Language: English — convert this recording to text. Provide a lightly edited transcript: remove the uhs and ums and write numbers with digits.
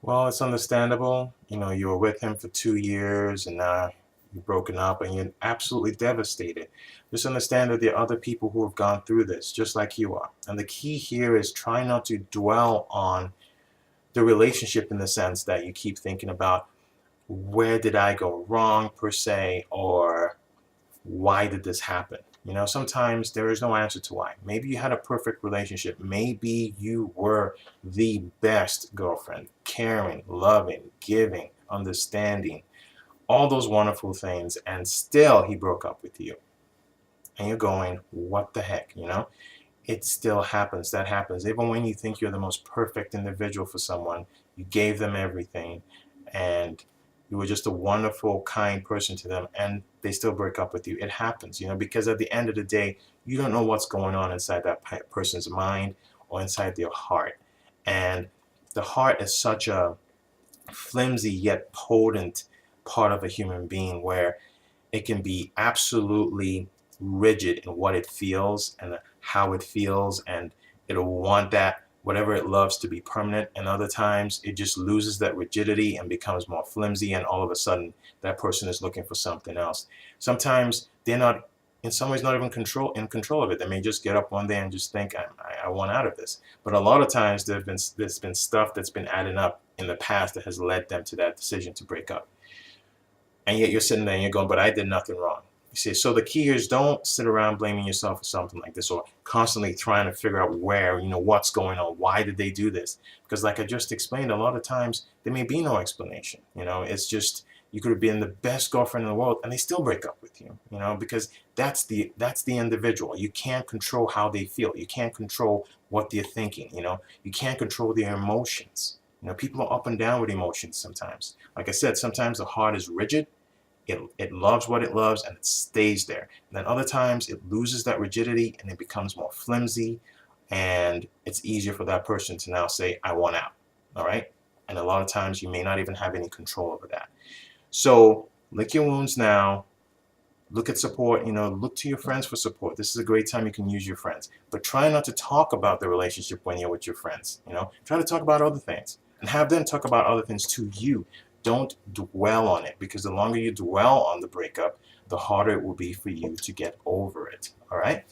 Well, it's understandable. You were with him for 2 years and now you're broken up and you're absolutely devastated. Just understand that there are other people who have gone through this just like you are. And the key here is try not to dwell on the relationship in the sense that you keep thinking about where did I go wrong per se, or why did this happen? Sometimes there is no answer to why. Maybe you had a perfect relationship. Maybe you were the best girlfriend, caring, loving, giving, understanding, all those wonderful things, and still he broke up with you. And you're going, what the heck, It still happens. That happens. Even when you think you're the most perfect individual for someone, you gave them everything, and you were just a wonderful, kind person to them, and they still break up with you. It happens, because at the end of the day, you don't know what's going on inside that person's mind or inside their heart. And the heart is such a flimsy yet potent part of a human being where it can be absolutely rigid in what it feels and how it feels, and it'll want that whatever it loves to be permanent, and other times it just loses that rigidity and becomes more flimsy, and all of a sudden that person is looking for something else. Sometimes they're not, in some ways, not even in control of it. They may just get up one day and just think, I want out of this. But a lot of times there's been stuff that's been adding up in the past that has led them to that decision to break up. And yet you're sitting there and you're going, but I did nothing wrong. You see, so the key here is don't sit around blaming yourself for something like this, or constantly trying to figure out what's going on. Why did they do this? Because like I just explained, a lot of times there may be no explanation. It's just you could have been the best girlfriend in the world and they still break up with you, because that's the individual. You can't control how they feel. You can't control what they're thinking, You can't control their emotions. People are up and down with emotions sometimes. Like I said, sometimes the heart is rigid. It loves what it loves and it stays there. And then other times it loses that rigidity and it becomes more flimsy, and it's easier for that person to now say, I want out. All right? And a lot of times you may not even have any control over that. So lick your wounds now. Look at support, look to your friends for support. This is a great time you can use your friends. But try not to talk about the relationship when you're with your friends. Try to talk about other things and have them talk about other things to you. Don't dwell on it, because the longer you dwell on the breakup, the harder it will be for you to get over it. All right?